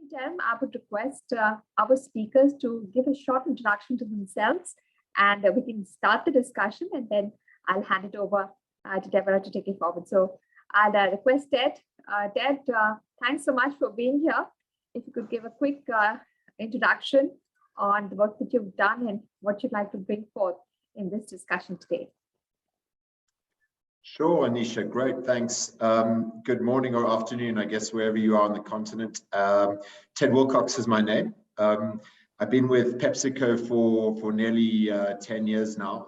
meantime, I would request our speakers to give a short introduction to themselves, and we can start the discussion, and then I'll hand it over to Deborah to take it forward. So I'll request Ted. Ted, thanks so much for being here. If you could give a quick introduction on the work that you've done and what you'd like to bring forth in this discussion today. Sure, Anisha, great, thanks. Good morning or afternoon, I guess, wherever you are on the continent. Ted Wilcox is my name. I've been with PepsiCo for nearly 10 years now.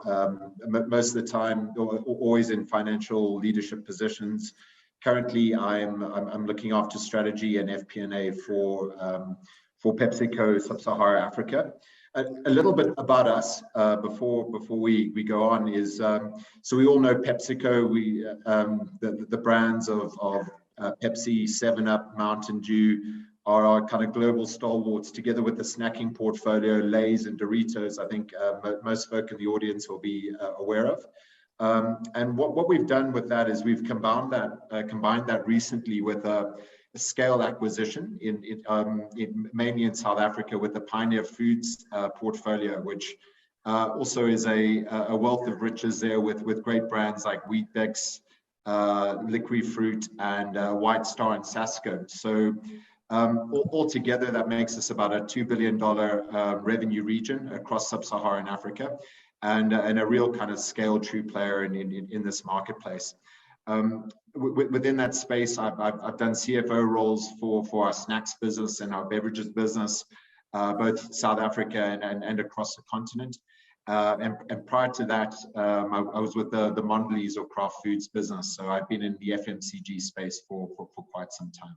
Most of the time, always in financial leadership positions. Currently, I'm looking after strategy and FP&A for PepsiCo Sub-Saharan Africa. A little bit about us before we go on is so we all know PepsiCo. The brands of Pepsi, 7-Up, Mountain Dew are our kind of global stalwarts, together with the snacking portfolio, Lay's and Doritos. I think most folk in the audience will be aware of. And what we've done with that is we've combined that recently with a scale acquisition mainly in South Africa with the Pioneer Foods portfolio, which also is a wealth of riches there with great brands like Weet-Bix, Liquid Fruit, and White Star and Sasco. So altogether, that makes us about a $2 billion revenue region across Sub-Saharan Africa, and a real kind of scale true player in this marketplace. Within that space, I've done CFO roles for our snacks business and our beverages business, both South Africa and across the continent. And prior to that, I was with the Mondelez or Kraft Foods business. So I've been in the FMCG space for quite some time.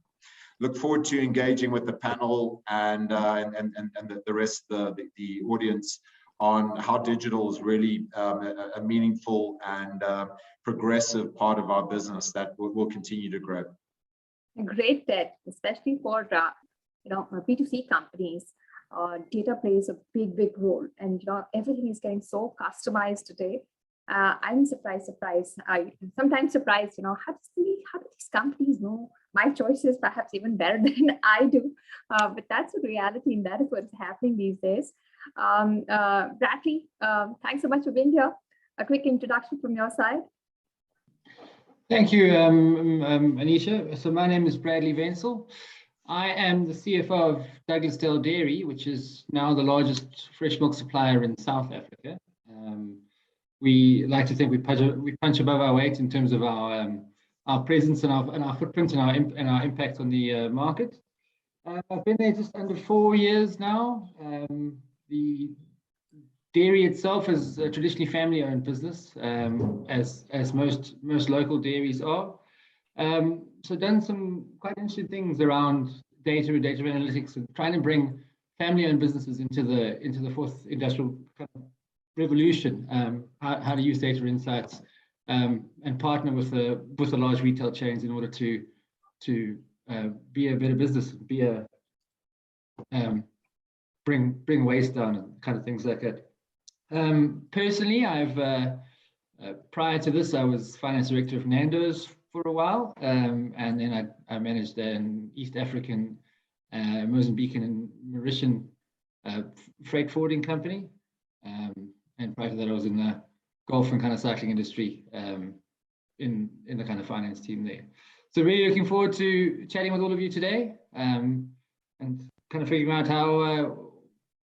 Look forward to engaging with the panel and the rest of the audience on how digital is really a meaningful and progressive part of our business that will continue to grow. Great, Ted, especially for B2C companies. Data plays a big role, and everything is getting so customized today. I'm surprised. I sometimes surprised. How do these companies know my choices perhaps even better than I do? But that's a reality, and that is what's happening these days. Bradley, thanks so much for being here. A quick introduction from your side. Thank you, Anisha. So my name is Bradley Wenzel. I am the CFO of Douglasdale Dairy, which is now the largest fresh milk supplier in South Africa. We like to think we punch above our weight in terms of our presence and our footprint and our impact on the market. I've been there just under 4 years now. The dairy itself is a traditionally family-owned business, as most local dairies are. So done some quite interesting things around data and data analytics, and trying to bring family-owned businesses into the fourth industrial kind of revolution. How to use data insights and partner with the large retail chains in order to be a better business, bring waste down and kind of things like that. Personally, prior to this, I was finance director of Nando's for a while, and then I managed an East African, Mozambican and Mauritian freight forwarding company. And prior to that, I was in the golf and kind of cycling industry in the kind of finance team there. So really looking forward to chatting with all of you today, and kind of figuring out how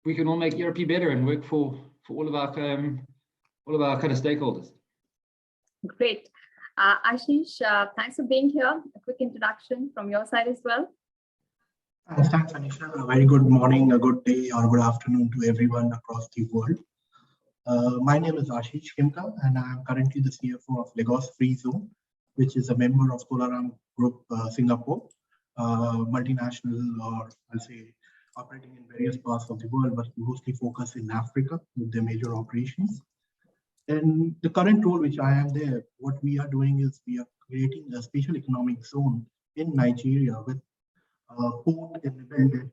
we can all make ERP better and work for all of our kind of stakeholders. Great. Ashish, thanks for being here. A quick introduction from your side as well. Thanks, Anisha. A very good morning, a good day, or good afternoon to everyone across the world. My name is Ashish Khimka, and I am currently the CFO of Lagos Free Zone, which is a member of Solaram Group Singapore, multinational, or I'll say operating in various parts of the world, but mostly focused in Africa with their major operations. And the current role which I am there, what we are doing is we are creating a special economic zone in Nigeria with port independent,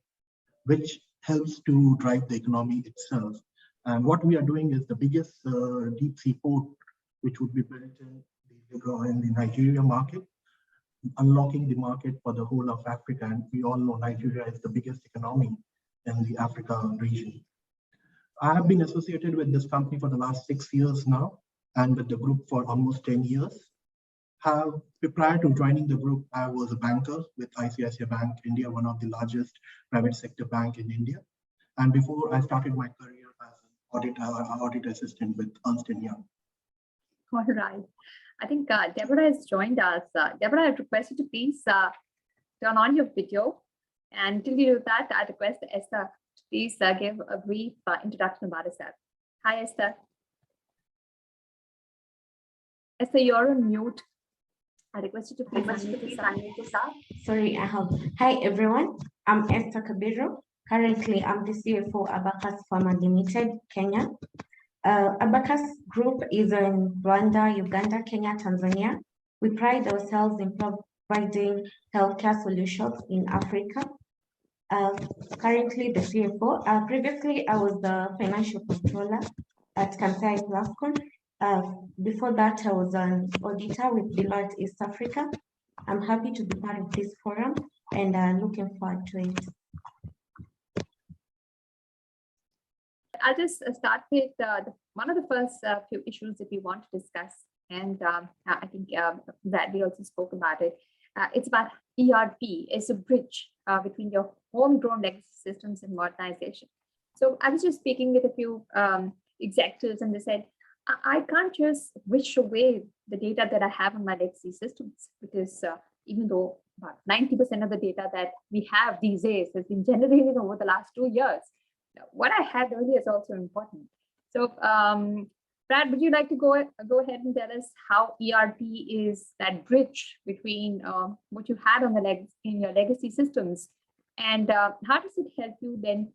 which helps to drive the economy itself. And what we are doing is the biggest deep sea port, which would be built in the Nigeria market. unlocking the market for the whole of Africa. And we all know Nigeria is the biggest economy in the Africa region. I have been associated with this company for the last 6 years now, and with the group for almost 10 years. Prior to joining the group, I was a banker with ICICI Bank India, one of the largest private sector bank in India. And before I started my career as an audit assistant with Ernst & Young. All right. I think Deborah has joined us. Deborah, I'd request you to please turn on your video. And until you do that, I'd request Esther to please give a brief introduction about herself. Hi, Esther. Esther, you're on mute. I request you to please unmute yourself. Sorry, I have. Hi, everyone. I'm Esther Kabiro. Currently, I'm the CFO Abacus Pharma Limited, Kenya. Abacus Group is in Rwanda, Uganda, Kenya, Tanzania. We pride ourselves in providing healthcare solutions in Africa. Currently, the CFO. Previously, I was the financial controller at Kansai Plascon. Before that, I was an auditor with Deloitte East Africa. I'm happy to be part of this forum and looking forward to it. I'll just start with one of the first few issues that we want to discuss. And I think Bradley also spoke about it. It's about ERP as a bridge between your homegrown legacy systems and modernization. So I was just speaking with a few executives, and they said, I can't just wish away the data that I have in my legacy systems, because even though about 90% of the data that we have these days has been generated over the last 2 years, what I had earlier is also important. So Brad, would you like to go ahead and tell us how ERP is that bridge between what you had on in your legacy systems, and how does it help you then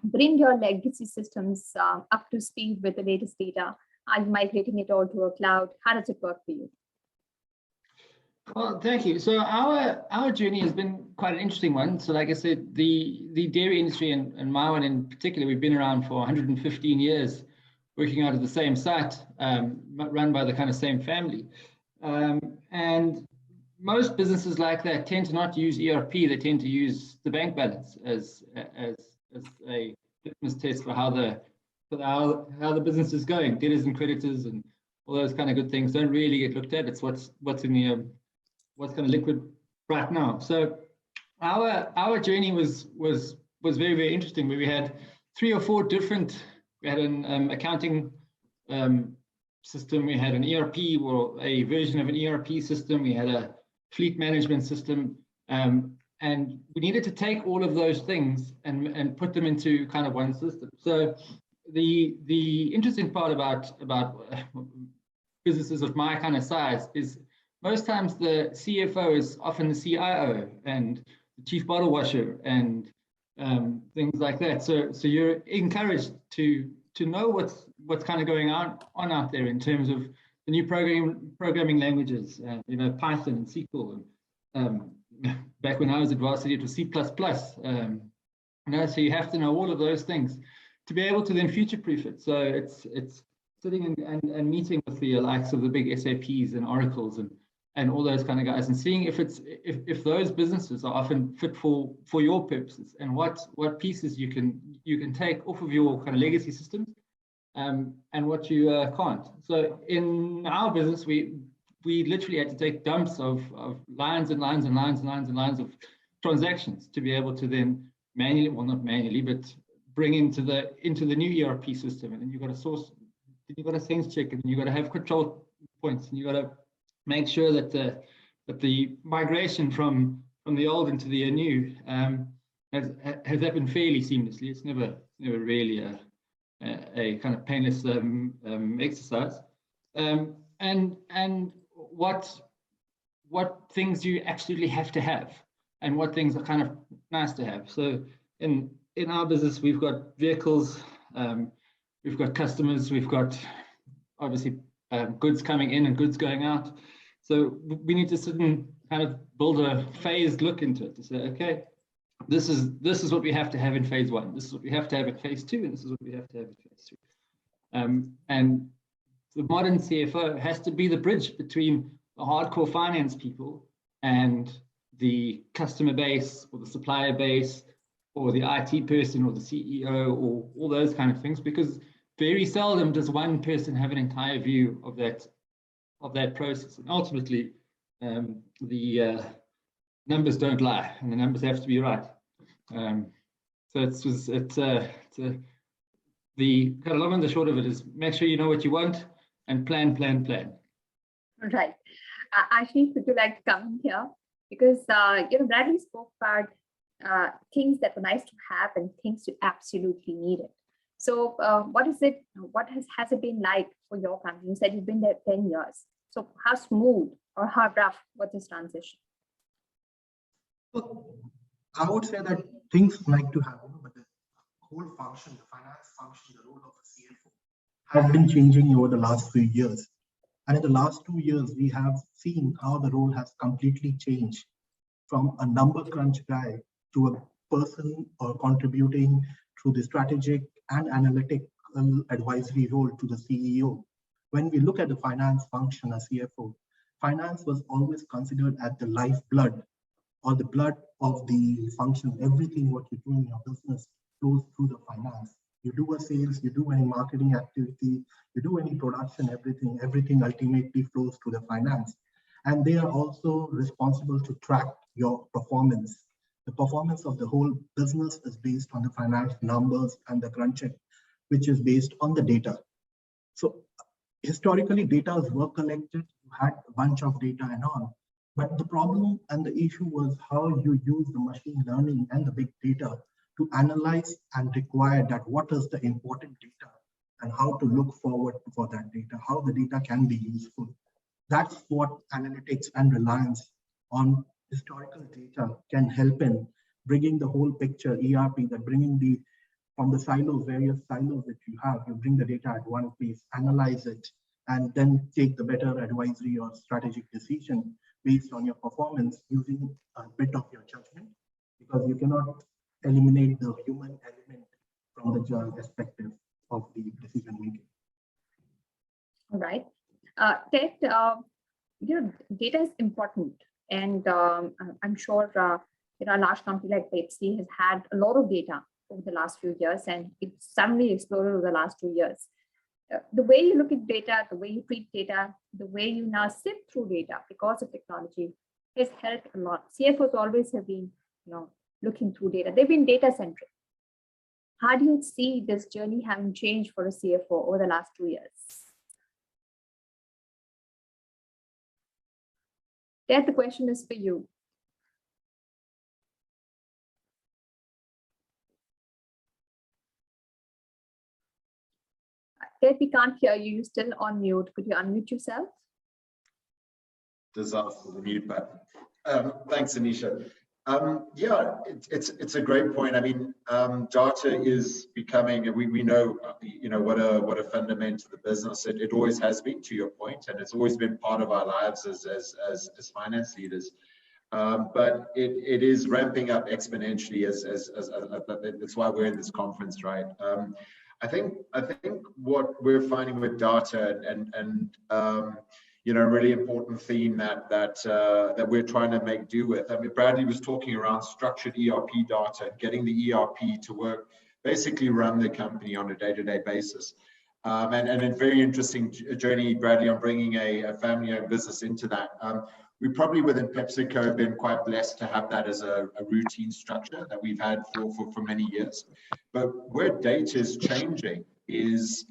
bring your legacy systems up to speed with the latest data? Are you migrating it all to a cloud? How does it work for you? Well, thank you. So our journey has been quite an interesting one. So like I said, the dairy industry and my one in particular, we've been around for 115 years, working out of the same site, run by the kind of same family. And most businesses like that tend to not use ERP. They tend to use the bank balance as a litmus test for how the business is going. Debtors and creditors and all those kind of good things don't really get looked at. It's what's in the what's kind of liquid right now. So our journey was very, very interesting, where we had 3 or 4 different. We had an accounting system. We had an ERP, or a version of an ERP system. We had a fleet management system. And we needed to take all of those things and put them into kind of one system. So the interesting part about businesses of my kind of size is most times the CFO is often the CIO and the chief bottle washer and things like that. So you're encouraged to know what's kind of going on out there in terms of the new programming languages, Python and SQL. Back when I was at varsity, it was C++. So you have to know all of those things to be able to then future-proof it. So it's sitting and meeting with the likes of the big SAPs and Oracles and all those kind of guys, and seeing if those businesses are often fit for your purposes, and what pieces you can take off of your kind of legacy systems, and what you can't. So in our business, we literally had to take dumps of lines and lines and lines and lines and lines of transactions to be able to then manually, well, not manually, but bring into the new ERP system. And then you've got to source, you've got to sense check, and you've got to have control points, and you've got to make sure that the migration from the old into the new has happened fairly seamlessly. It's never really a kind of painless exercise. And what things you absolutely have to have, and what things are kind of nice to have. So in our business, we've got vehicles, we've got customers, we've got obviously goods coming in and goods going out. So we need to sit and kind of build a phased look into it to say, okay, this is what we have to have in phase 1. This is what we have to have in phase 2, and this is what we have to have in phase 3. And the modern CFO has to be the bridge between the hardcore finance people and the customer base or the supplier base or the IT person or the CEO or all those kind of things, because very seldom does one person have an entire view of that process. And ultimately, the numbers don't lie, and the numbers have to be right. So the kind of long and the short of it is make sure you know what you want and plan. Right. Ashley, would you like to come in here? Because Bradley spoke about things that were nice to have and things you absolutely needed. So what is it? What has it been like for your company? You said you've been there 10 years. So how smooth or how rough was this transition? Well, I would say that things like to happen, but the whole function, the finance function, the role of a CFO has been changing over the last few years. And in the last 2 years, we have seen how the role has completely changed from a number crunch guy to a person or contributing through the strategic and analytical advisory role to the CEO. When we look at the finance function as CFO, finance was always considered as the lifeblood or the blood of the function. Everything what you do in your business flows through the finance. You do a sales, you do any marketing activity, you do any production, everything ultimately flows to the finance. And they are also responsible to track your performance. The performance of the whole business is based on the financial numbers and the crunching, which is based on the data. So historically, data were collected, you had a bunch of data and all. But the problem and the issue was how you use the machine learning and the big data to analyze and require that what is the important data and how to look forward for that data, how the data can be useful. That's what analytics and reliance on historical data can help in bringing the whole picture, ERP, that bringing from the silos, various silos that you have, you bring the data at one place, analyze it, and then take the better advisory or strategic decision based on your performance using a bit of your judgment, because you cannot eliminate the human element from the perspective of the decision making. All right. Ted, data is important, and I'm sure a large company like Pepsi has had a lot of data over the last few years, and it's suddenly exploded over the last 2 years. The way you look at data, the way you treat data, the way you now sift through data because of technology has helped a lot. CFOs always have been, looking through data. They've been data centric. How do you see this journey having changed for a CFO over the last 2 years? Ted, the question is for you. Ted, we can't hear you. You're still on mute. Could you unmute yourself? Disaster, the mute button. Thanks, Anisha. Yeah, it's a great point. I mean, data is becoming, we know, what a fundament to the business. It always has been, to your point, and it's always been part of our lives as finance leaders. But it is ramping up exponentially as that's why we're in this conference, right? I think what we're finding with data and a really important theme that we're trying to make do with. I mean, Bradley was talking around structured ERP data, getting the ERP to work, basically run the company on a day-to-day basis. And a very interesting journey, Bradley, on bringing a family-owned business into that. We probably within PepsiCo have been quite blessed to have that as a routine structure that we've had for many years. But where data is changing is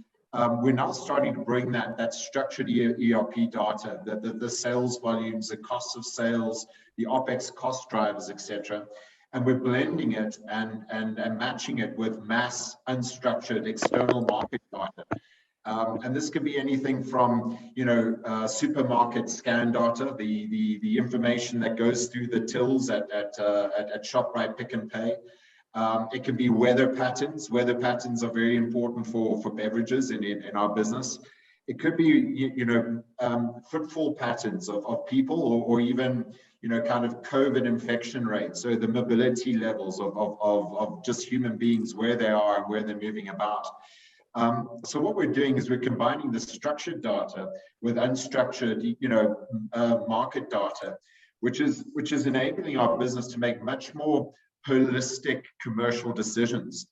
we're now starting to bring that structured ERP data, the sales volumes, the costs of sales, the OPEX cost drivers, etc. And we're blending it and matching it with mass unstructured external market data. And this could be anything from, supermarket scan data, the information that goes through the tills at ShopRite Pick and Pay. It can be weather patterns. Weather patterns are very important for beverages in our business. It could be, footfall patterns of people or even, kind of COVID infection rates. So the mobility levels of just human beings, where they are and where they're moving about. So what we're doing is we're combining the structured data with unstructured, market data, which is enabling our business to make much more holistic commercial decisions.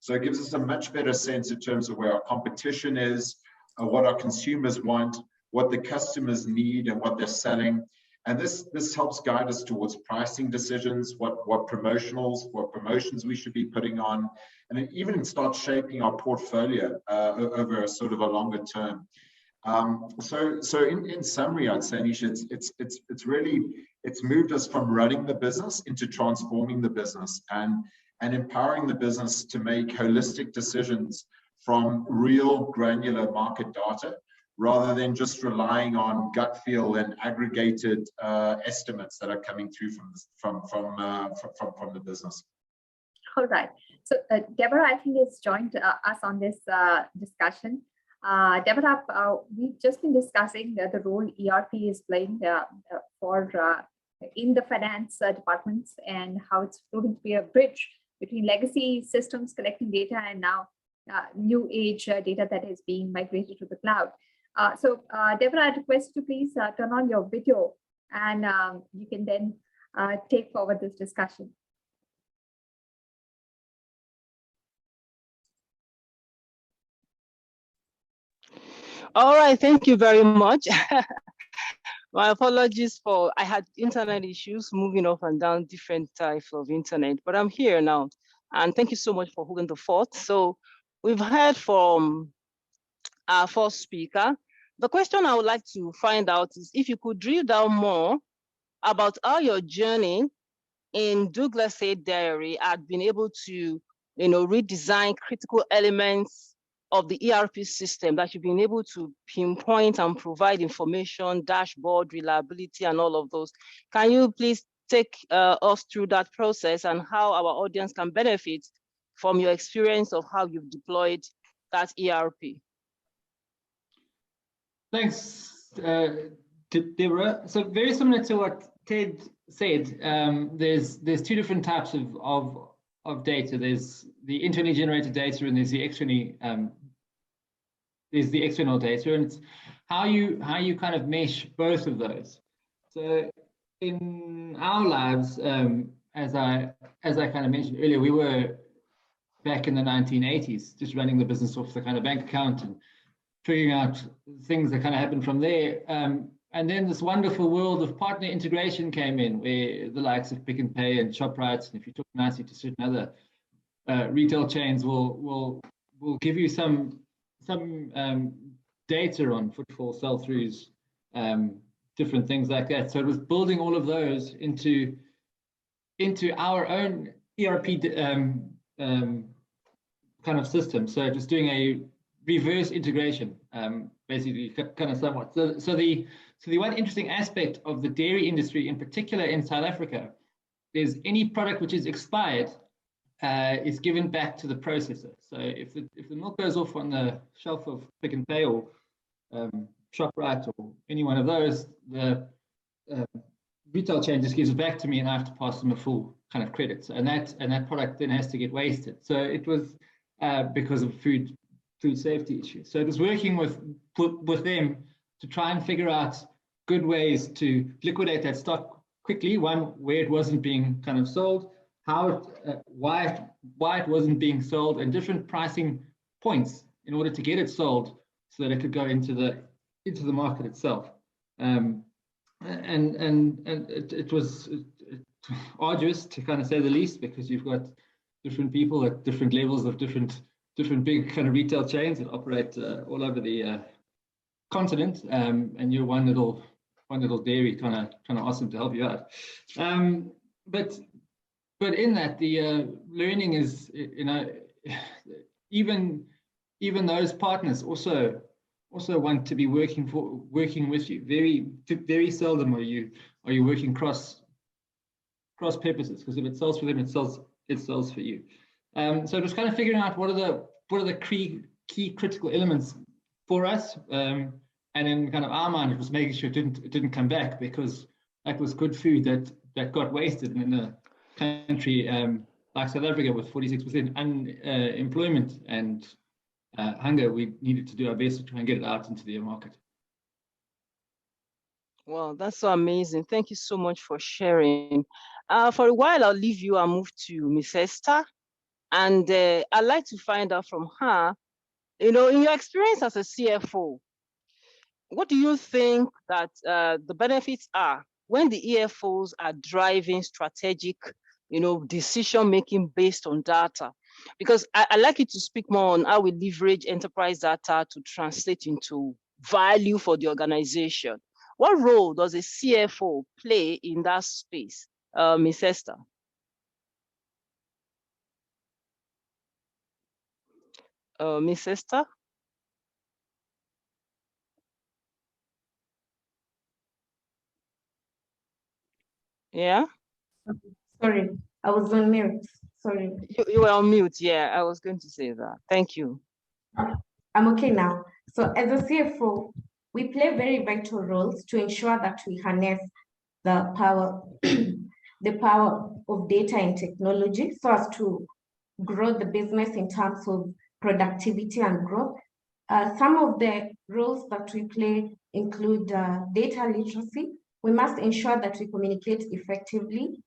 So it gives us a much better sense in terms of where our competition is, what our consumers want, what the customers need, and what they're selling. And this helps guide us towards pricing decisions, what promotions we should be putting on, and it even starts shaping our portfolio over a sort of a longer term. So in summary, I'd say, Anisha, it's moved us from running the business into transforming the business and empowering the business to make holistic decisions from real granular market data, rather than just relying on gut feel and aggregated estimates that are coming through from the business. All right. So Deborah, I think, has joined us on this discussion. Deborah, we've just been discussing the role ERP is playing in the finance departments, and how it's proving to be a bridge between legacy systems collecting data and now new age data that is being migrated to the cloud. So Deborah, I'd request you to please turn on your video, and you can then take forward this discussion. All right, thank you very much. My apologies I had internet issues moving up and down different types of internet, but I'm here now. And thank you so much for holding the fort. So we've heard from our first speaker. The question I would like to find out is if you could drill down more about how your journey in Douglas Said Diary had been able to, redesign critical elements of the ERP system that you've been able to pinpoint and provide information, dashboard, reliability, and all of those. Can you please take us through that process and how our audience can benefit from your experience of how you've deployed that ERP? Thanks, Deborah. So very similar to what Ted said, there's two different types of data. There's the internally generated data, and there's the external data, and it's how you kind of mesh both of those. So in our lives, as I kind of mentioned earlier, we were back in the 1980s, just running the business off the kind of bank account and figuring out things that kind of happened from there. And then this wonderful world of partner integration came in, where the likes of Pick and Pay and ShopRite, and if you talk nicely to certain other retail chains, will give you some data on footfall, sell-throughs, different things like that. So it was building all of those into our own ERP kind of system. So just doing a reverse integration, basically, kind of somewhat. So the one interesting aspect of the dairy industry, in particular in South Africa, is any product which is expired is given back to the processor. So if the milk goes off on the shelf of Pick and Pay or ShopRite or any one of those, the retail chain just gives it back to me, and I have to pass them a full kind of credit. And that product then has to get wasted. So it was because of food safety issues. So it was working with them to try and figure out good ways to liquidate that stock quickly. One, where it wasn't being kind of sold, why it wasn't being sold, and different pricing points in order to get it sold so that it could go into the market itself. And it was arduous, to kind of say the least, because you've got different people at different levels of different big kind of retail chains that operate all over the continent, and you're one little dairy trying to ask them to help you out. But in that, the learning is, even those partners also want to be working with you. Very seldom are you working cross purposes, because if it sells for them, it sells for you. So just kind of figuring out what are the key critical elements for us, and in kind of our mind, it was making sure it didn't come back, because that was good food that got wasted. And in a country like South Africa with 46% unemployment and hunger, we needed to do our best to try and get it out into the market. Well, that's so amazing. Thank you so much for sharing. For a while, I'll leave you and move to Miss Esther. And I'd like to find out from her, in your experience as a CFO, what do you think that the benefits are when the EFOs are driving strategic, decision making based on data? Because I'd like you to speak more on how we leverage enterprise data to translate into value for the organization. What role does a CFO play in that space, Ms. Esther? Ms. Esther? Yeah? Sorry, I was on mute. Sorry. You were on mute. Yeah, I was going to say that. Thank you. I'm okay now. So as a CFO, we play very vital roles to ensure that we harness the power, the power of data and technology so as to grow the business in terms of productivity and growth. Some of the roles that we play include data literacy. We must ensure that we communicate effectively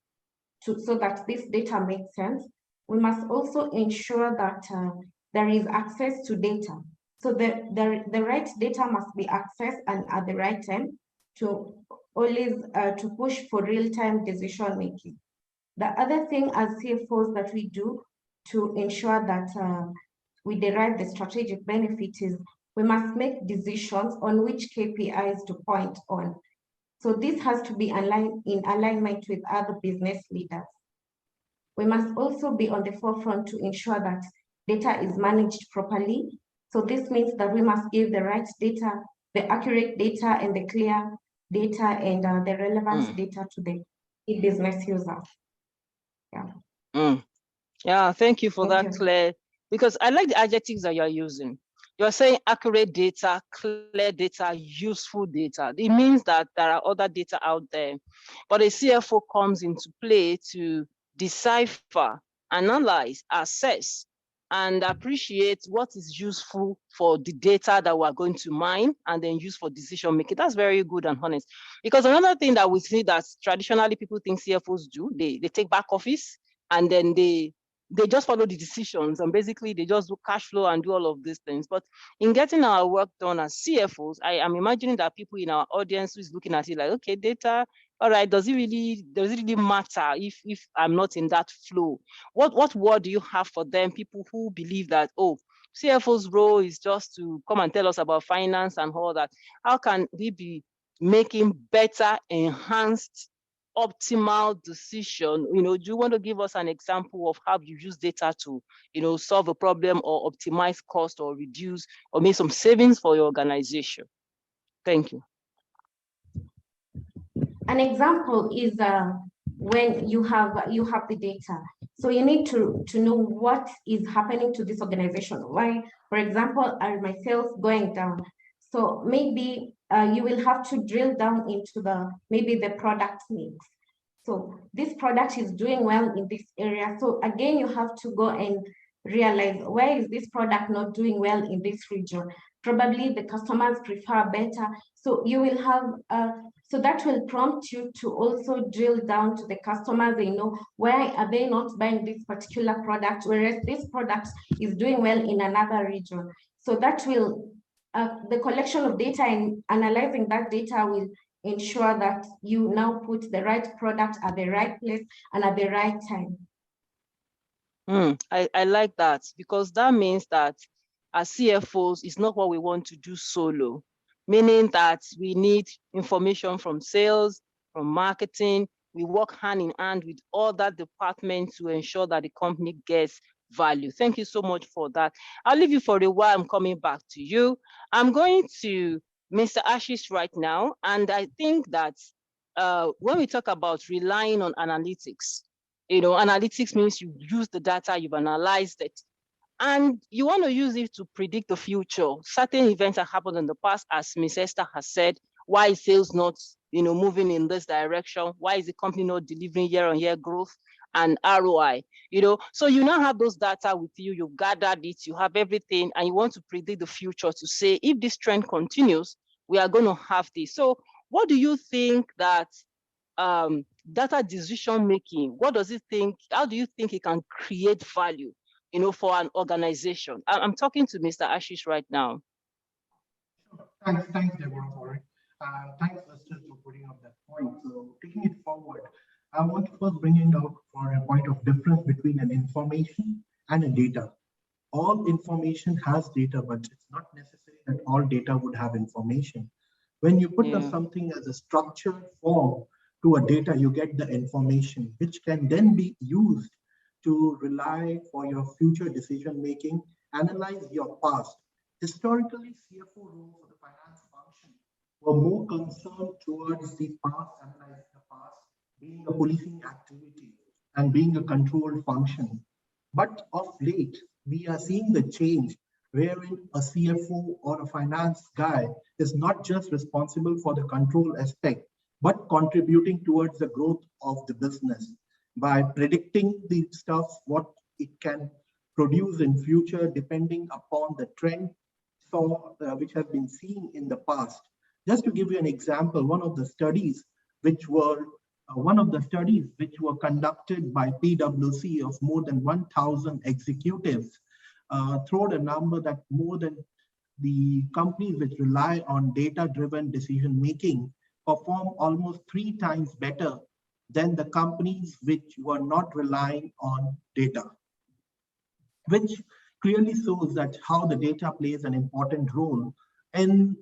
so that this data makes sense. We must also ensure that there is access to data. So the right data must be accessed and at the right time to always to push for real-time decision making. The other thing as CFOs that we do to ensure that we derive the strategic benefit is we must make decisions on which KPIs to point on. So this has to be in alignment with other business leaders. We must also be on the forefront to ensure that data is managed properly. So this means that we must give the right data, the accurate data and the clear data and the relevant data to the business user. Yeah. Yeah, thank you for that, Claire, because I like the adjectives that you're using. You're saying accurate data, clear data, useful data. It means that there are other data out there, but a CFO comes into play to decipher, analyze, assess, and appreciate what is useful for the data that we're going to mine and then use for decision making. That's very good and honest. Because another thing that we see that traditionally people think CFOs do, they take back office and then they just follow the decisions and basically they just do cash flow and do all of these things. But in getting our work done as CFOs, I am imagining that people in our audience who is looking at it like, okay, data, all right, does it really matter if I'm not in that flow? What word do you have for them, people who believe that, oh, CFO's role is just to come and tell us about finance and all that? How can we be making better, enhanced, optimal decision? Do you want to give us an example of how you use data to, solve a problem or optimize cost or reduce or make some savings for your organization? Thank you. An example is when you have the data. So you need to know what is happening to this organization. Why, for example, are my sales going down? So maybe you will have to drill down into maybe the product mix. So this product is doing well in this area. So again, you have to go and realize, why is this product not doing well in this region? Probably the customers prefer better. So you will have, so that will prompt you to also drill down to the customers and why are they not buying this particular product, whereas this product is doing well in another region. So that will, the collection of data and analyzing that data will ensure that you now put the right product at the right place and at the right time. I like that, because that means that as CFOs, it's not what we want to do solo, meaning that we need information from sales, from marketing. We work hand in hand with other departments to ensure that the company gets value. Thank you so much for that. I'll leave you for a while. I'm coming back to you. I'm going to Mr. Ashish right now. And I think that when we talk about relying on analytics, analytics means you use the data, you've analyzed it, and you want to use it to predict the future. Certain events that happened in the past, as Ms. Esther has said, why is sales not, moving in this direction? Why is the company not delivering year-on-year growth and ROI? So you now have those data with you, you've gathered it, you have everything, and you want to predict the future to say, if this trend continues, we are going to have this. So What do you think that data decision making, what does it think, how do you think it can create value, for an organization? I'm talking to Mr. Ashish right now. Thanks, Deborah, for it. Thanks, Lester, for putting up that point. So taking it forward, I want to first bring in for a point of difference between an information and a data. All information has data, but it's not necessary that all data would have information. When you put up something as a structured form to a data, you get the information, which can then be used to rely for your future decision making, analyze your past. Historically, CFO roles for the finance function were more concerned towards the past, analyzing the past, being a policing activity and being a controlled function. But of late, we are seeing the change wherein a CFO or a finance guy is not just responsible for the control aspect, but contributing towards the growth of the business by predicting the stuff, what it can produce in future, depending upon the trend which has been seen in the past. Just to give you an example, one of the studies which were conducted by PwC of more than 1,000 executives throwed a number that more than the companies which rely on data-driven decision-making perform almost 3 times better than the companies which were not relying on data, which clearly shows that how the data plays an important role in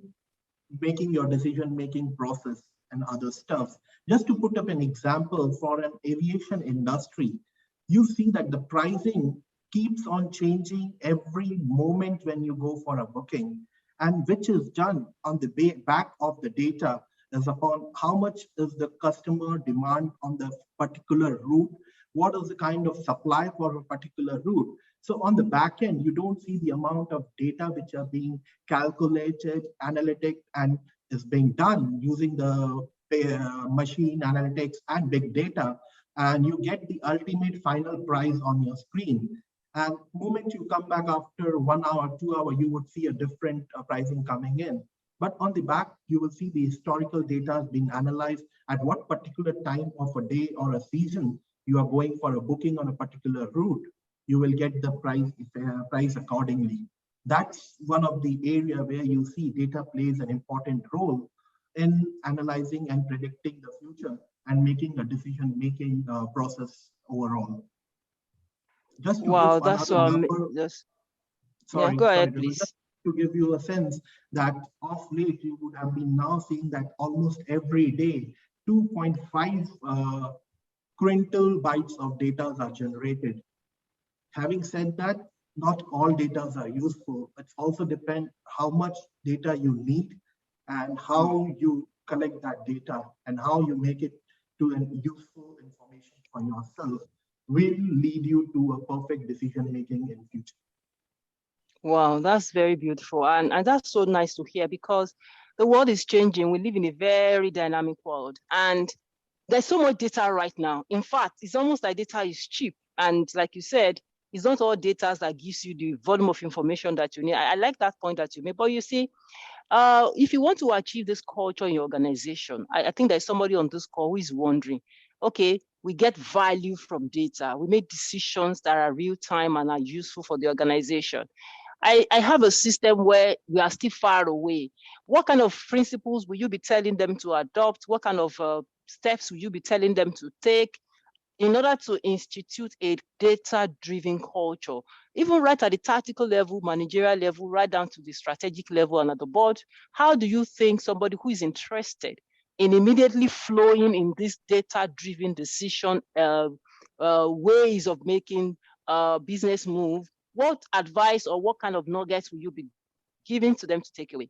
making your decision-making process and other stuff. Just to put up an example for an aviation industry, you see that the pricing keeps on changing every moment when you go for a booking, and which is done on the back of the data is upon how much is the customer demand on the particular route, what is the kind of supply for a particular route. So on the back end, you don't see the amount of data which are being calculated, analytic, and is being done using the machine analytics and big data, and you get the ultimate final price on your screen. And the moment you come back after 1 hour, 2 hours, you would see a different pricing coming in. But on the back, you will see the historical data being analyzed at what particular time of a day or a season you are going for a booking on a particular route. You will get the price accordingly. That's one of the area where you see data plays an important role in analyzing and predicting the future and making a decision-making process overall. Just to Wow, give that's another number, sorry, go ahead, please. Just to give you a sense that of late, you would have been now seeing that almost every day, 2.5 quintal bytes of data are generated. Having said that, not all data are useful. It also depends how much data you need and how you collect that data and how you make it to a useful information for yourself will lead you to a perfect decision making in future. Wow, that's very beautiful. And that's so nice to hear, because the world is changing. We live in a very dynamic world, and there's so much data right now. In fact, it's almost like data is cheap. And like you said, it's not all data that gives you the volume of information that you need. I like that point that you made. But you see, if you want to achieve this culture in your organization, I think there's somebody on this call who is wondering, okay, we get value from data. We make decisions that are real time and are useful for the organization. I have a system where we are still far away. What kind of principles will you be telling them to adopt? What kind of steps will you be telling them to take in order to institute a data-driven culture, even right at the tactical level, managerial level, right down to the strategic level and at the board? How do you think somebody who is interested in immediately flowing in this data-driven decision ways of making business move, what advice or what kind of nuggets will you be giving to them to take away?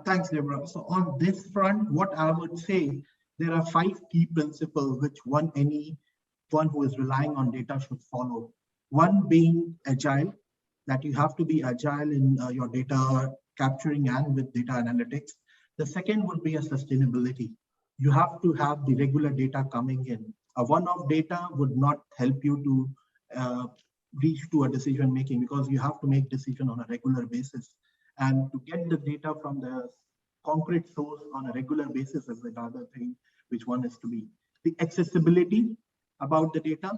Thanks, Deborah. So on this front, what I would say, there are 5 key principles which anyone who is relying on data should follow. One being agile, that you have to be agile in your data capturing and with data analytics. The second would be a sustainability. You have to have the regular data coming in. A one-off data would not help you to reach to a decision making, because you have to make decision on a regular basis. And to get the data from the concrete source on a regular basis is another thing which one is to be. The accessibility about the data,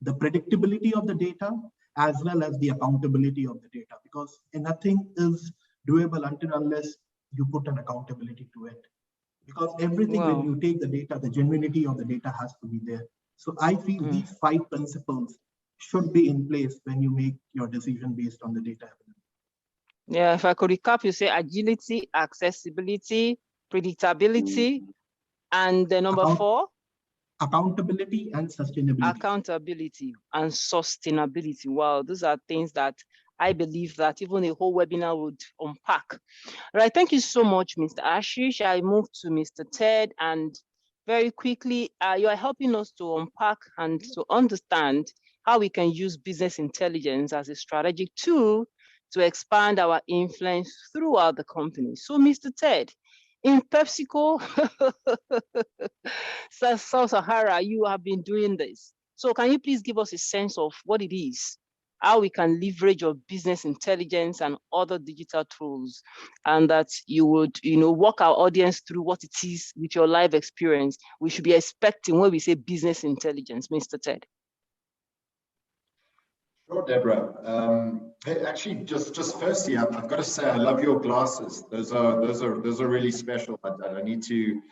the predictability of the data, as well as the accountability of the data, because nothing is doable unless you put an accountability to it. Because everything, when you take the data, the genuinity of the data has to be there. So I feel these 5 principles should be in place when you make your decision based on the data. Yeah, if I could recap, you say agility, accessibility, predictability, and the number 4? Accountability and sustainability. Accountability and sustainability. Wow, those are things that I believe that even a whole webinar would unpack. All right, thank you so much, Mr. Ashish. I move to Mr. Ted, and very quickly, you are helping us to unpack and to understand how we can use business intelligence as a strategic tool to expand our influence throughout the company. So, Mr. Ted, in PepsiCo, Sub-Sahara, you have been doing this. So can you please give us a sense of what it is, how we can leverage your business intelligence and other digital tools, and that you would, walk our audience through what it is with your live experience we should be expecting when we say business intelligence, Mr. Ted? Sure, Deborah. Actually, just firstly, I've got to say I love your glasses. Those are really special. I need to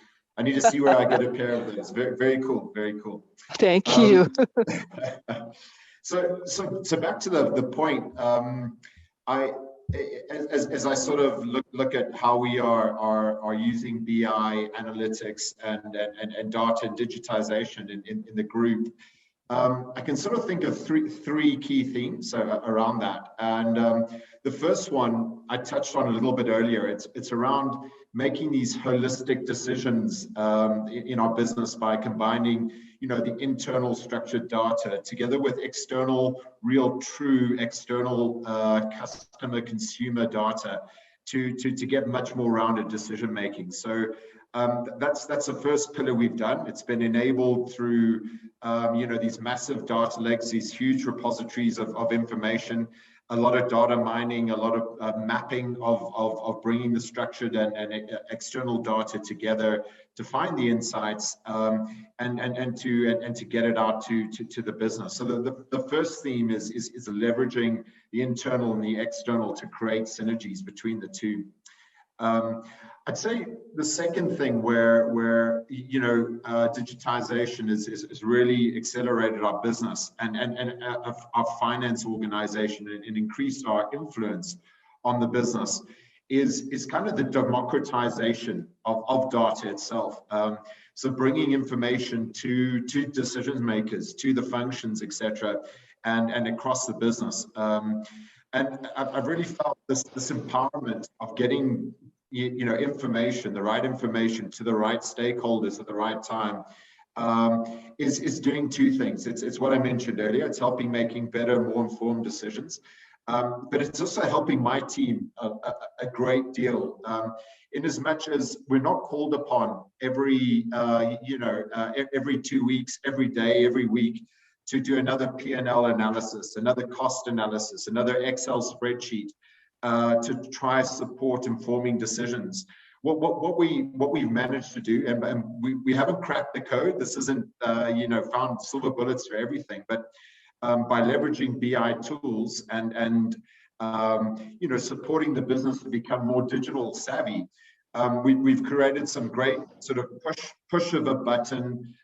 see where I get a pair of those. Very cool. Very cool. Thank you. So back to the point. As I sort of look at how we are using BI analytics and data and digitization in the group. I can sort of think of three key themes around that. And the first one I touched on a little bit earlier. It's around making these holistic decisions in our business by combining, the internal structured data together with external, true external customer consumer data to get much more rounded decision making. So that's the first pillar we've done. It's been enabled through these massive data lakes, these huge repositories of information, a lot of data mining, a lot of mapping of bringing the structured and external data together to find the insights and to get it out to the business. So the first theme is leveraging the internal and the external to create synergies between the two. I'd say the second thing where digitization is really accelerated our business and our finance organization and increased our influence on the business is kind of the democratization of data itself. So bringing information to decision makers, to the functions, etc., and across the business. And I've really felt this empowerment of getting information, the right information to the right stakeholders at the right time, is doing two things. It's what I mentioned earlier. It's helping making better, more informed decisions, but it's also helping my team a great deal. In as much as we're not called upon every 2 weeks, every day, every week to do another P&L analysis, another cost analysis, another Excel spreadsheet. To try support informing decisions. What we've managed to do, and we haven't cracked the code. This isn't found silver bullets for everything, but by leveraging BI tools and supporting the business to become more digital savvy, we've created some great sort of push of a button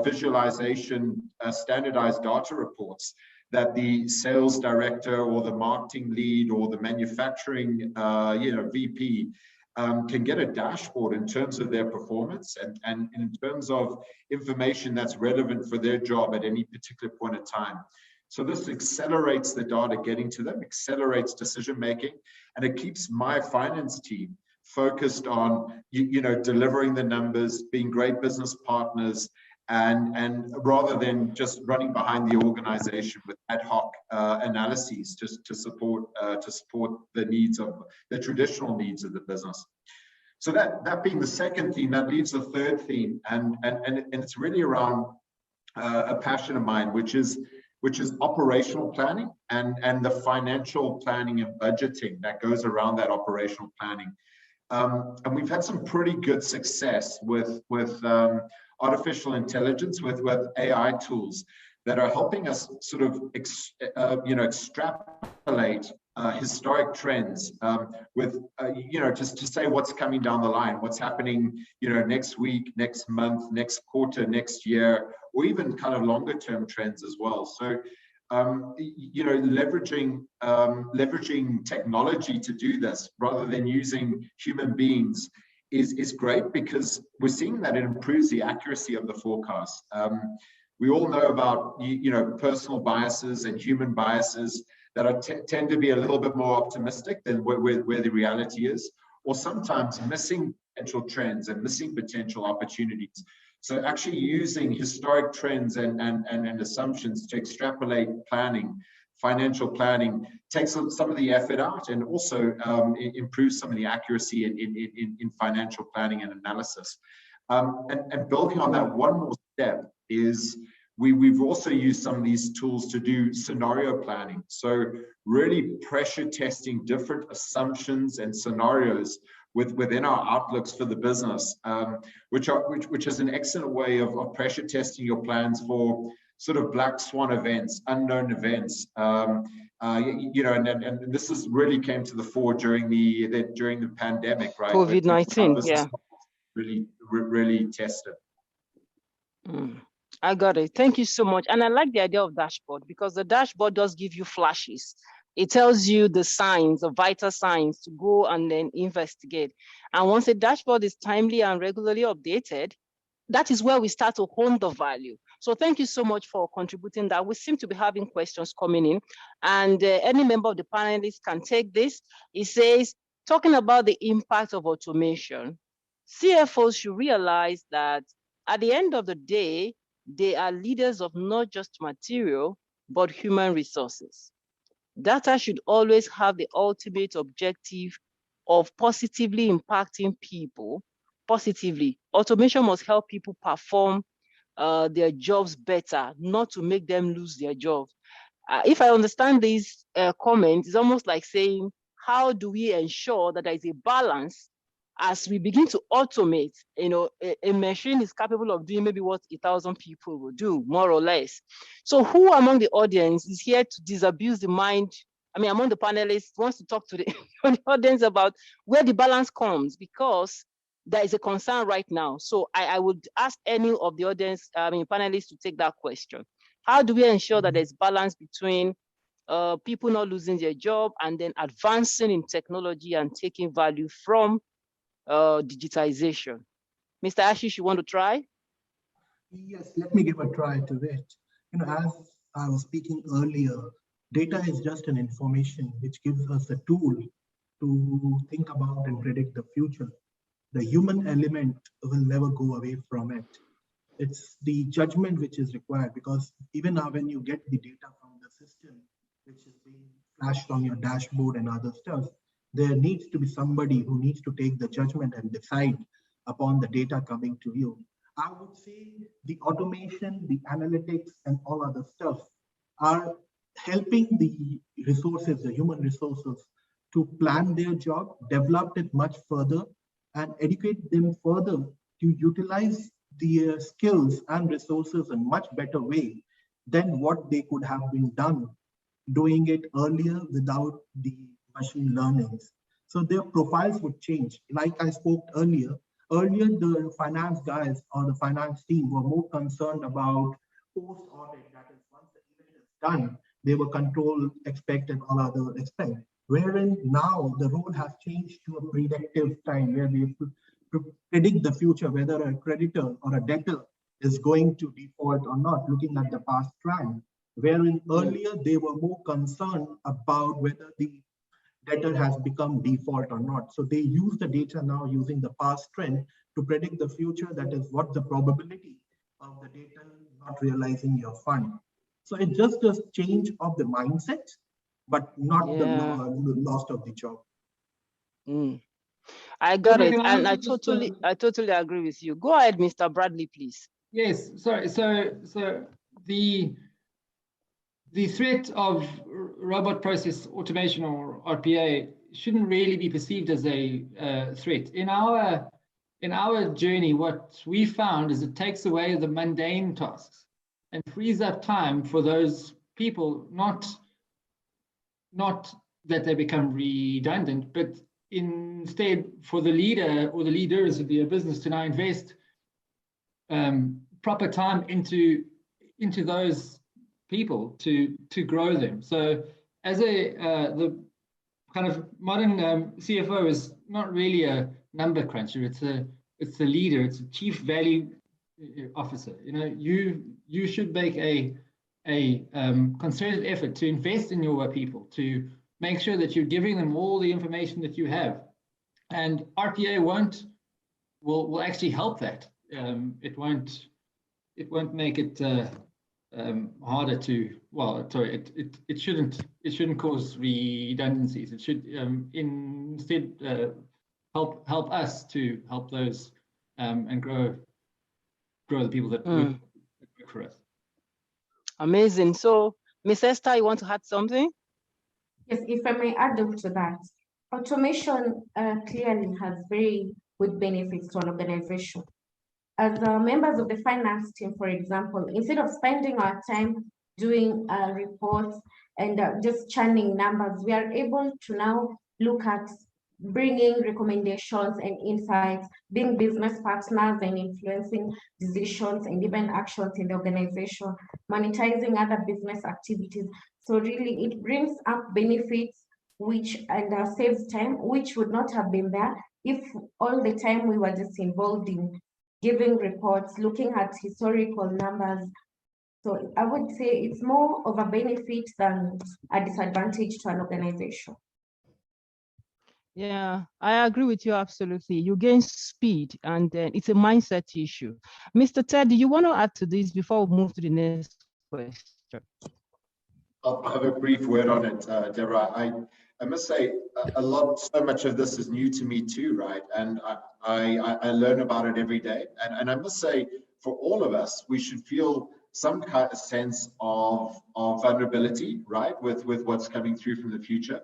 visualization, standardized data reports that the sales director or the marketing lead or the manufacturing VP can get a dashboard in terms of their performance and in terms of information that's relevant for their job at any particular point in time. So this accelerates the data getting to them, accelerates decision making, and it keeps my finance team focused on delivering the numbers, being great business partners, and rather than just running behind the organization with ad hoc analyses just to support the needs of the traditional needs of the business. So that being the second theme, that leaves the third theme, and it's really around a passion of mine, which is operational planning and the financial planning and budgeting that goes around that operational planning. And we've had some pretty good success with artificial intelligence, with AI tools that are helping us sort of extrapolate historic trends with just to say what's coming down the line, what's happening next week, next month, next quarter, next year, or even kind of longer term trends as well. So leveraging technology to do this rather than using human beings is great, because we're seeing that it improves the accuracy of the forecast. We all know about personal biases and human biases that tend to be a little bit more optimistic than where the reality is, or sometimes missing potential trends and missing potential opportunities. So actually using historic trends and assumptions to extrapolate planning, financial planning, takes some of the effort out, and also improves some of the accuracy in financial planning and analysis. And building on that, one more step is we've also used some of these tools to do scenario planning. So really pressure testing different assumptions and scenarios within our outlooks for the business, which is an excellent way of pressure testing your plans for sort of black swan events, unknown events. And this is really came to the fore during the pandemic, right? COVID-19, yeah. Really tested. I got it. Thank you so much. And I like the idea of dashboard, because the dashboard does give you flashes. It tells you the signs, the vital signs to go and then investigate. And once a dashboard is timely and regularly updated, that is where we start to hone the value. So thank you so much for contributing that. We seem to be having questions coming in, and any member of the panelists can take this. It says, talking about the impact of automation, CFOs should realize that at the end of the day, they are leaders of not just material, but human resources. Data should always have the ultimate objective of positively impacting people positively. Automation must help people perform their jobs better, not to make them lose their jobs. If I understand this comment, it's almost like saying, how do we ensure that there is a balance as we begin to automate? A machine is capable of doing maybe what 1,000 people will do, more or less. So who among the audience is here to disabuse the mind? I mean, among the panelists, wants to talk to the audience about where the balance comes, because there is a concern right now. So I would ask any of the audience, panelists, to take that question. How do we ensure that there's balance between people not losing their job and then advancing in technology and taking value from digitization? Mr. Ashish, you want to try? Yes, let me give a try to it. As I was speaking earlier, data is just an information which gives us a tool to think about and predict the future. The human element will never go away from it. It's the judgment which is required, because even now when you get the data from the system, which is being flashed on your dashboard and other stuff, there needs to be somebody who needs to take the judgment and decide upon the data coming to you. I would say the automation, the analytics, and all other stuff are helping the resources, the human resources, to plan their job, develop it much further, and educate them further to utilize their skills and resources in much better way than what they could have been done doing it earlier without the machine learnings. So their profiles would change. Like I spoke earlier the finance guys or the finance team were more concerned about post-audit, that is, once the event is done, they were control, expect, and all other expect. Wherein now the role has changed to a predictive time, where we have to predict the future, whether a creditor or a debtor is going to default or not, looking at the past trend. Wherein earlier they were more concerned about whether the debtor has become default or not. So they use the data now using the past trend to predict the future, that is what the probability of the debtor not realizing your fund. So it's just a change of the mindset, but not the loss of the job. I got it, and I totally agree with you. Go ahead, Mr. Bradley, please. Yes, sorry. So the threat of robot process automation, or RPA, shouldn't really be perceived as a threat. In our journey, what we found is it takes away the mundane tasks and frees up time for those people, not that they become redundant, but instead for the leader or the leaders of the business to now invest proper time into those people to grow them. So as the kind of modern CFO is not really a number cruncher. It's a leader. It's a chief value officer. You know, you should make a concerted effort to invest in your people, to make sure that you're giving them all the information that you have, and RPA will actually help that. It won't make it harder to, well, sorry, it shouldn't cause redundancies. It should instead help us to help those and grow the people that work for us. Amazing. So, Ms. Esther, you want to add something? Yes, if I may add up to that, automation clearly has very good benefits to an organization. As members of the finance team, for example, instead of spending our time doing reports and just churning numbers, we are able to now look at bringing recommendations and insights, being business partners and influencing decisions and even actions in the organization, monetizing other business activities. So really it brings up benefits and saves time, which would not have been there if all the time we were just involved in giving reports, looking at historical numbers. So I would say it's more of a benefit than a disadvantage to an organization. Yeah, I agree with you absolutely. You gain speed, and then it's a mindset issue. Mr. Ted, do you want to add to this before we move to the next question? I'll have a brief word on it, Deborah. I must say, so much of this is new to me too, right? And I learn about it every day. And I must say, for all of us, we should feel some kind of sense of vulnerability, right, with what's coming through from the future.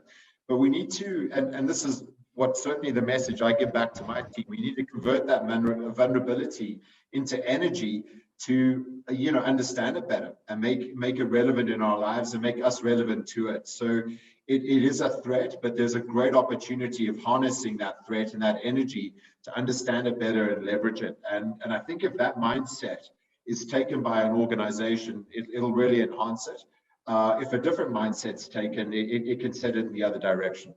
But we need to, and this is what certainly the message I give back to my team, we need to convert that vulnerability into energy to, you know, understand it better and make it relevant in our lives and make us relevant to it. So it is a threat, but there's a great opportunity of harnessing that threat and that energy to understand it better and leverage it. And I think if that mindset is taken by an organization, it'll really enhance it. If a different mindset's taken, it can set it in the other direction.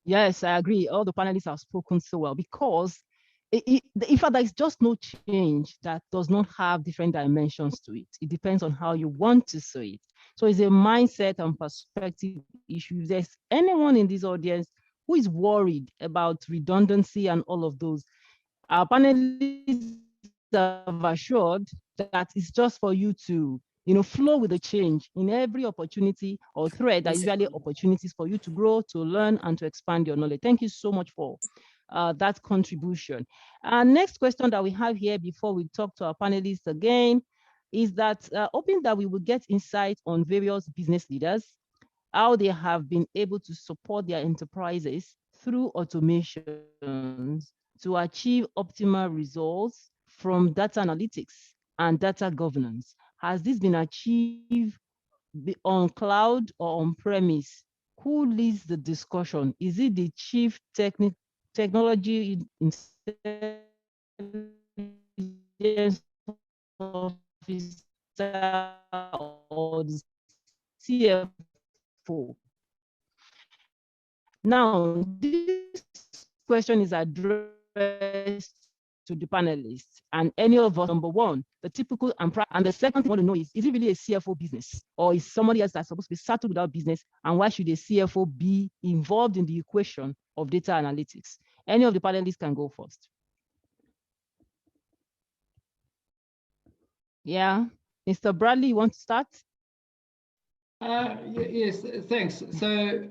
Yes, I agree. All the panelists have spoken so well, because in fact, there is just no change that does not have different dimensions to it. It depends on how you want to see it. So it's a mindset and perspective issue. If there's anyone in this audience who is worried about redundancy and all of those, our panelists have assured that it's just for you to, you know, flow with the change in every opportunity or thread. There are usually opportunities for you to grow, to learn, and to expand your knowledge. Thank you so much for that contribution. Next question that we have here before we talk to our panelists again is that hoping that we will get insight on various business leaders, how they have been able to support their enterprises through automations to achieve optimal results from data analytics and data governance. Has this been achieved on cloud or on premise? Who leads the discussion? Is it the chief technology officer or the CFO? Now, this question is addressed to the panelists and any of us. Number one, the typical and the second thing I want to know is it really a CFO business, or is somebody else that's supposed to be settled without business? And why should a CFO be involved in the equation of data analytics? Any of the panelists can go first. Yeah, Mr. Bradley, you want to start? Yes, thanks. So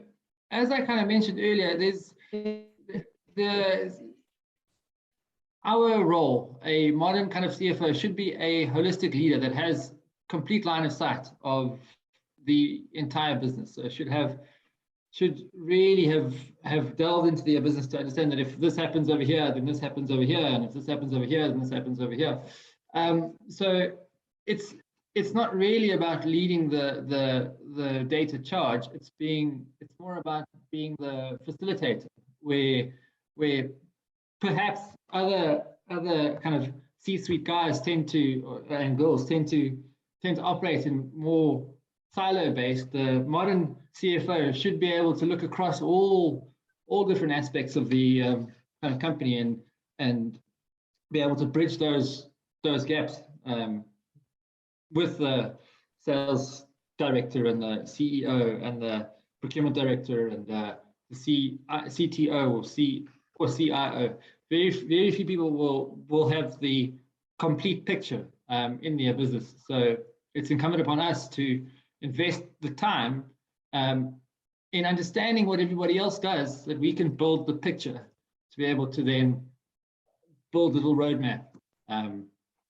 as I kind of mentioned earlier, there's our role, a modern kind of CFO, should be a holistic leader that has complete line of sight of the entire business. So it should have should really have delved into their business to understand that if this happens over here, then this happens over here, and if this happens over here, then this happens over here. So it's not really about leading the data charge. It's more about being the facilitator, where perhaps other kind of C-suite guys and girls tend to operate in more silo-based. The modern CFO should be able to look across all different aspects of the kind of company and be able to bridge those gaps with the sales director and the CEO and the procurement director and the CTO or CIO. Very few people will have the complete picture in their business. So it's incumbent upon us to invest the time in understanding what everybody else does, that we can build the picture to be able to then build a little roadmap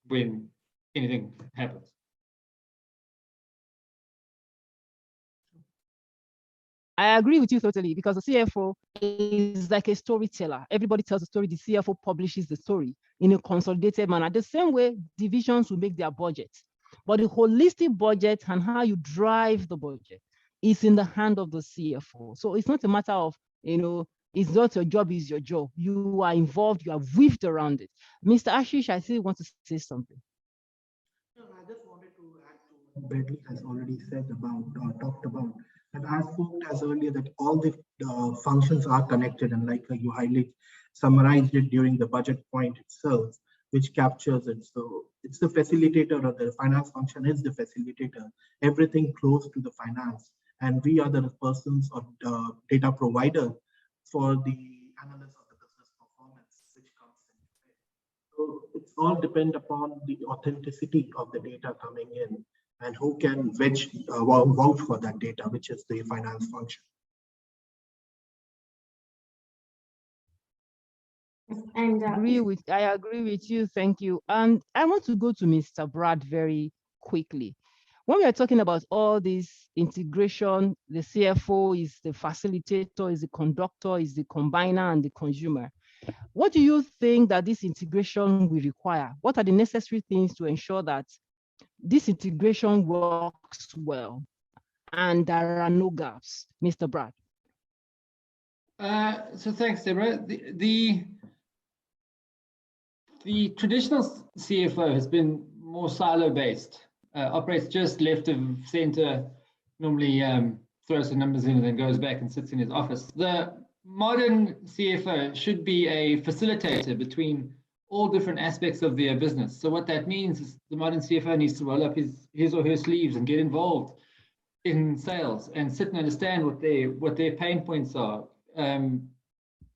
when anything happens. I agree with you totally, because the CFO is like a storyteller. Everybody tells a story. The CFO publishes the story in a consolidated manner. The same way divisions will make their budgets. But the holistic budget and how you drive the budget is in the hand of the CFO. So it's not a matter of, it's not your job, it's your job. You are involved, you are weaved around it. Mr. Ashish, I still want to say something. No, I just wanted to add to what Bradley has already said about, talked about. And I spoke as earlier that all the functions are connected, and like you summarized it during the budget point itself, which captures it. So it's the facilitator, or the finance function is the facilitator, everything close to the finance. And we are the persons or data provider for the analysis of the business performance, which comes into it. So it's all depend upon the authenticity of the data coming in, and who can vouch for that data, which is the finance function. And I agree with you. Thank you. And I want to go to Mr. Brad very quickly. When we are talking about all this integration, the CFO is the facilitator, is the conductor, is the combiner, and the consumer. What do you think that this integration will require? What are the necessary things to ensure that this integration works well and there are no gaps? Mr. Brad. So thanks, Deborah. The traditional CFO has been more silo-based, operates just left of center, normally throws the numbers in and then goes back and sits in his office. The modern CFO should be a facilitator between all different aspects of their business. So what that means is the modern CFO needs to roll up his or her sleeves and get involved in sales and sit and understand what their pain points are,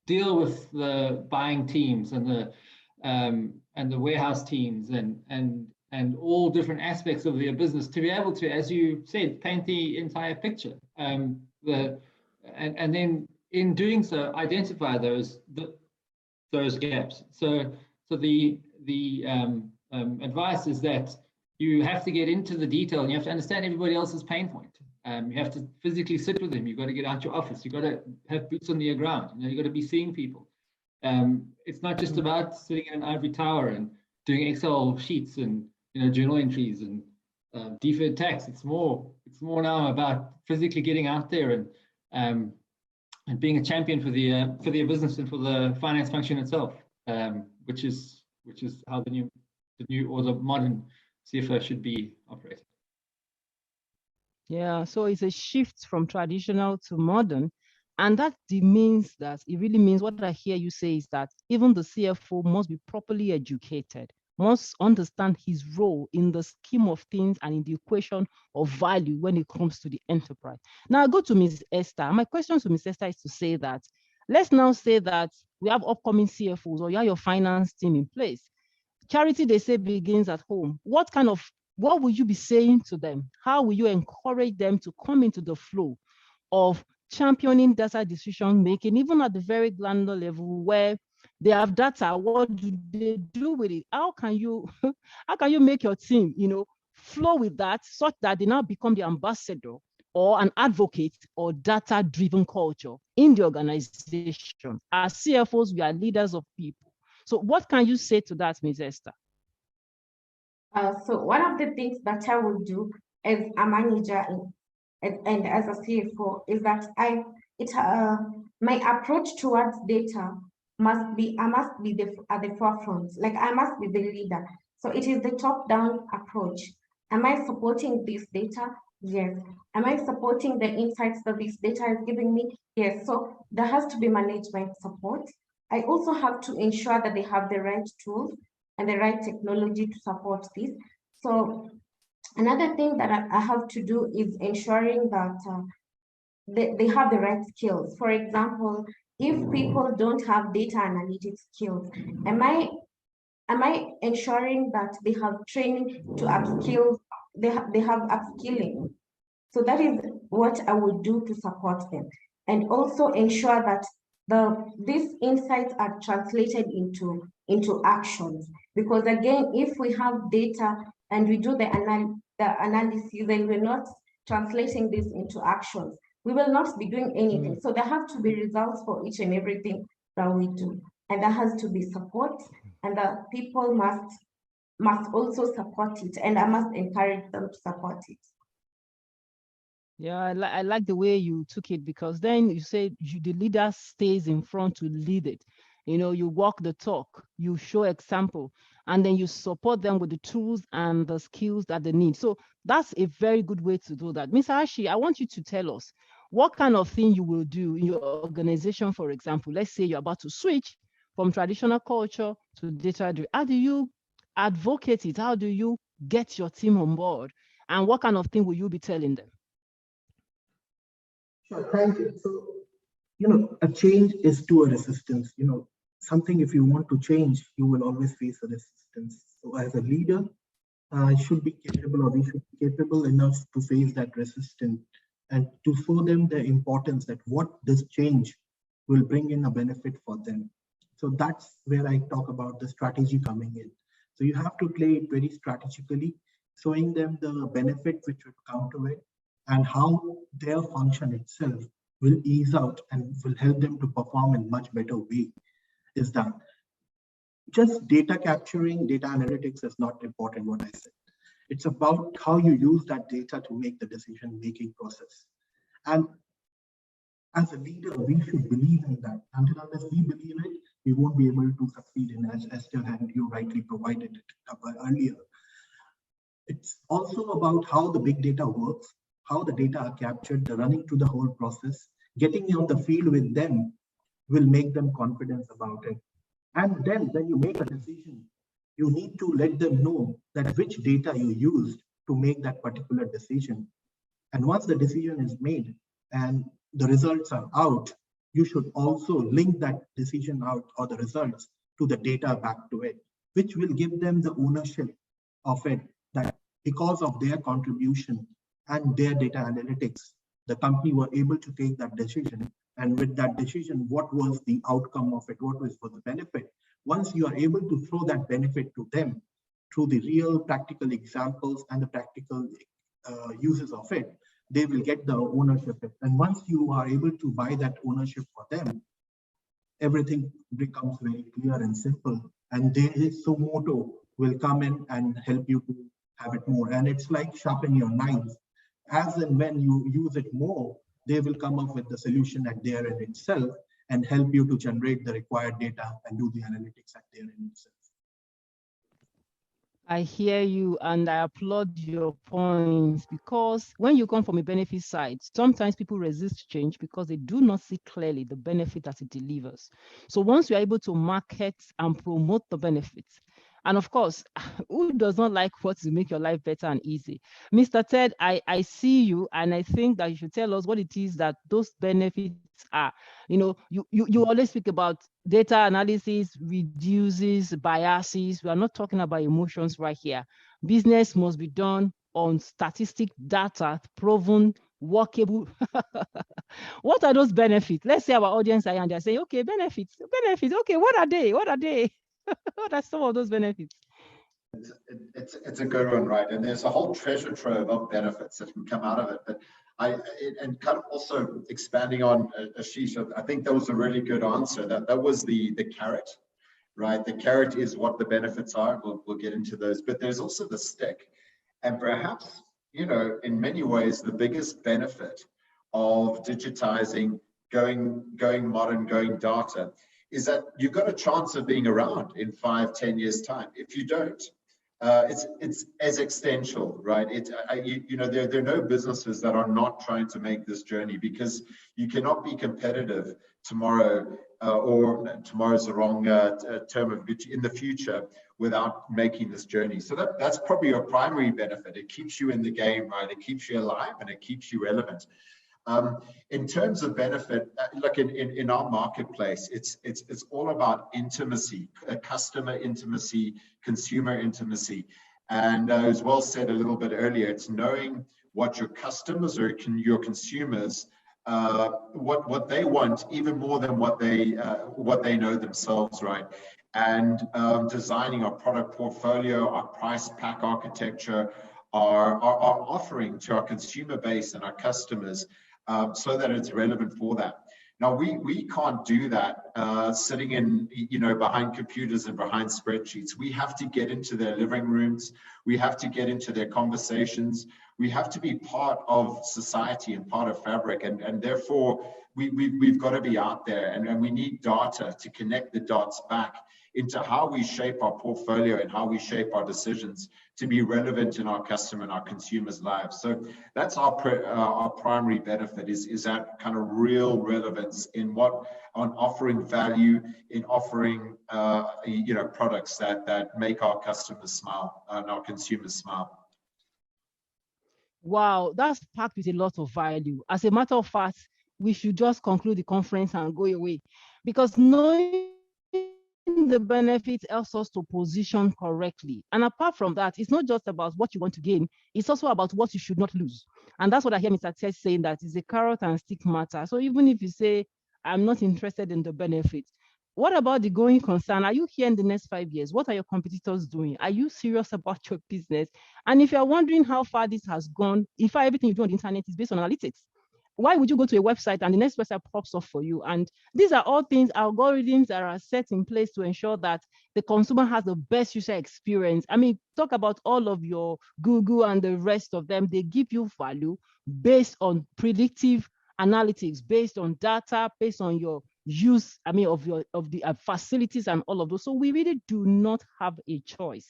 deal with the buying teams and the warehouse teams and all different aspects of their business to be able to, as you said, paint the entire picture. And then in doing so, identify those gaps. So the advice is that you have to get into the detail and you have to understand everybody else's pain point. You have to physically sit with them. You've got to get out your office. You've got to have boots on the ground. You've got to be seeing people. It's not just about sitting in an ivory tower and doing Excel sheets and journal entries and deferred tax. It's more now about physically getting out there and being a champion for their business and for the finance function itself, which is how the new or the modern CFO should be operating. Yeah, so it's a shift from traditional to modern. And that means that it really means what I hear you say is that even the CFO must be properly educated, must understand his role in the scheme of things and in the equation of value when it comes to the enterprise. Now I go to Ms. Esther. My question to Ms. Esther is to say that, let's now say that we have upcoming CFOs or you have your finance team in place. Charity, they say, begins at home. What will you be saying to them? How will you encourage them to come into the flow of championing data decision making, even at the very granular level where they have data? What do they do with it? How can you make your team, flow with that such that they now become the ambassador or an advocate or data-driven culture in the organization. As CFOs, we are leaders of people. So what can you say to that, Ms. Esther? So one of the things that I will do as a manager and as a CFO is that my approach towards data must be at the forefront. Like I must be the leader. So it is the top-down approach. Am I supporting this data? Yes. Am I supporting the insights that this data is giving me? Yes. So there has to be management support. I also have to ensure that they have the right tools and the right technology to support this. So another thing that I have to do is ensuring that they have the right skills. For example, if people don't have data analytics skills, am I ensuring that they have training to upskill, they have upskilling? So that is what I would do to support them. And also ensure that these insights are translated into actions. Because again, if we have data and we do the analysis and we're not translating this into actions, we will not be doing anything. So there have to be results for each and everything that we do. And there has to be support, and the people must also support it, and I must encourage them to support it. Yeah, I like the way you took it, because then you said the leader stays in front to lead it. You know, you walk the talk, you show example, and then you support them with the tools and the skills that they need. So that's a very good way to do that. Mr. Ashi, I want you to tell us what kind of thing you will do in your organization. For example, let's say you're about to switch from traditional culture to data. How do you advocate it? How do you get your team on board? And what kind of thing will you be telling them? Sure, thank you. So, a change is to a resistance. Something, if you want to change, you will always face a resistance. So as a leader, I should be capable, or we should be capable enough to face that resistance and to show them the importance that what this change will bring in a benefit for them. So that's where I talk about the strategy coming in. So you have to play it very strategically, showing them the benefit which would come to it and how their function itself will ease out and will help them to perform in much better way. Is that just data capturing, data analytics is not important, what I said. It's about how you use that data to make the decision-making process. And as a leader, we should believe in that. Until unless we believe it, we won't be able to succeed in, as Esther and you rightly provided it earlier. It's also about how the big data works, how the data are captured, the running through the whole process. Getting on the field with them will make them confident about it. And then when you make a decision, you need to let them know that which data you used to make that particular decision. And once the decision is made and the results are out, you should also link that decision out or the results to the data back to it, which will give them the ownership of it, that because of their contribution and their data analytics, the company were able to take that decision. And with that decision, what was the outcome of it? What was for the benefit? Once you are able to throw that benefit to them through the real practical examples and the practical uses of it, they will get the ownership. And once you are able to buy that ownership for them, everything becomes very clear and simple. And this Sumoto will come in and help you to have it more. And it's like sharpen your knives. As and when you use it more, they will come up with the solution at their end itself and help you to generate the required data and do the analytics at their end itself. I hear you and I applaud your points, because when you come from a benefit side, sometimes people resist change because they do not see clearly the benefit that it delivers. So once you're able to market and promote the benefits, and of course, who does not like what to make your life better and easy? Mr. Ted, I see you, and I think that you should tell us what it is that those benefits are. You always speak about data analysis reduces biases. We are not talking about emotions right here. Business must be done on statistic data, proven, workable. What are those benefits? Let's say our audience are and they're saying, okay, benefits. Okay, what are they? What are some of those benefits? It's a good one, right? And there's a whole treasure trove of benefits that can come out of it. But and kind of also expanding on Ashish, I think that was a really good answer. That was the carrot, right? The carrot is what the benefits are. We'll get into those, but there's also the stick. And perhaps, you know, in many ways, the biggest benefit of digitizing, going modern, going data, is that you've got a chance of being around in 5-10 years time. If you don't, it's existential, right? You know, there are no businesses that are not trying to make this journey, because you cannot be competitive tomorrow, or tomorrow's the wrong term of in the future, without making this journey. So that's probably your primary benefit. It keeps you in the game, right? It keeps you alive and it keeps you relevant. In terms of benefit, look, in our marketplace, it's all about intimacy, customer intimacy, consumer intimacy. And as well said a little bit earlier, it's knowing what your customers or your consumers, what they want, even more than what they know themselves, right? And designing our product portfolio, our price pack architecture, our offering to our consumer base and our customers, so that it's relevant for that. Now, we can't do that sitting in, you know, behind computers and behind spreadsheets. We have to get into their living rooms. We have to get into their conversations. We have to be part of society and part of fabric. And therefore, we've got to be out there, and we need data to connect the dots back into how we shape our portfolio and how we shape our decisions to be relevant in our customer and our consumers' lives. So that's our primary benefit, is that kind of real relevance on offering value, in offering you know, products that make our customers smile and our consumers smile. Wow, that's packed with a lot of value. As a matter of fact, we should just conclude the conference and go away, because knowing the benefits helps us to position correctly. And apart from that, it's not just about what you want to gain, it's also about what you should not lose. And that's what I hear Mr. Ted saying, that is a carrot and stick matter. So even if you say, I'm not interested in the benefits, what about the going concern? Are you here in the next 5 years? What are your competitors doing? Are you serious about your business? And if you're wondering how far this has gone, in fact, everything you do on the internet is based on analytics. Why would you go to a website and the next website pops up for you? And these are all things, algorithms that are set in place to ensure that the consumer has the best user experience. I mean, talk about all of your Google and the rest of them. They give you value based on predictive analytics, based on data, based on your use, I mean, of the facilities and all of those. So we really do not have a choice.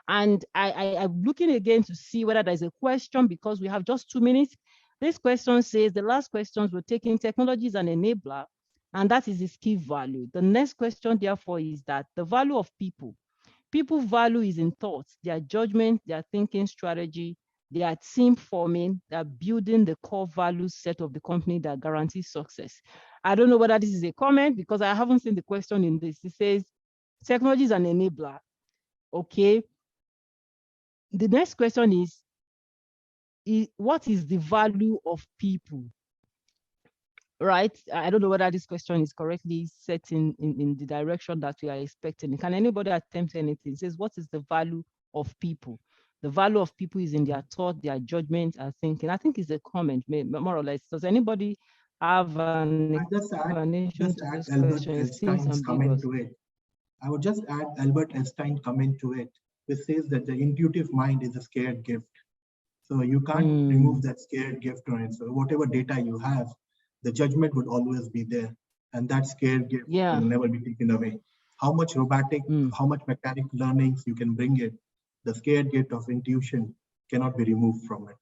And I'm looking again to see whether there's a question, because we have just 2 minutes. This question says, the last questions were taking technology as an enabler, and that is its key value. The next question, therefore, is that the value of people. People value is in thoughts, their judgment, their thinking strategy, their team forming, their building the core value set of the company that guarantees success. I don't know whether this is a comment, because I haven't seen the question in this. It says, technology is an enabler. Okay. The next question is what is the value of people? Right? I don't know whether this question is correctly set in the direction that we are expecting. Can anybody attempt anything? It says, what is the value of people? The value of people is in their thought, their judgment, and thinking. I think it's a comment, more or less. Does anybody have an explanation to this question? It seems ambiguous. I would just add Albert Einstein's comment to it, which says that the intuitive mind is a scared gift. So you can't remove that scared gift on it. So whatever data you have, the judgment would always be there. And that scared gift will never be taken away. How much robotic, how much mechanic learnings you can bring it, the scared gift of intuition cannot be removed from it.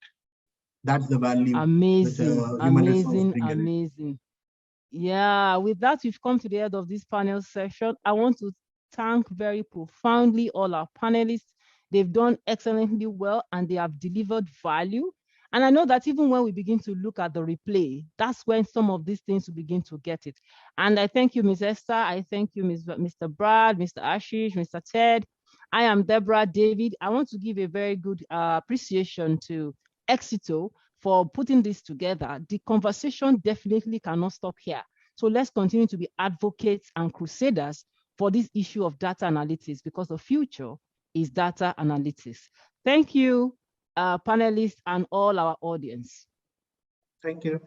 That's the value. Amazing, amazing. Yeah, with that, we've come to the end of this panel session. I want to thank very profoundly all our panelists. They've done excellently well and they have delivered value. And I know that even when we begin to look at the replay, that's when some of these things will begin to get it. And I thank you, Ms. Esther. I thank you, Mr. Brad, Mr. Ashish, Mr. Ted. I am Deborah David. I want to give a very good appreciation to Exito for putting this together. The conversation definitely cannot stop here. So let's continue to be advocates and crusaders for this issue of data analytics, because the future is data analytics. Thank you, panelists and all our audience. Thank you.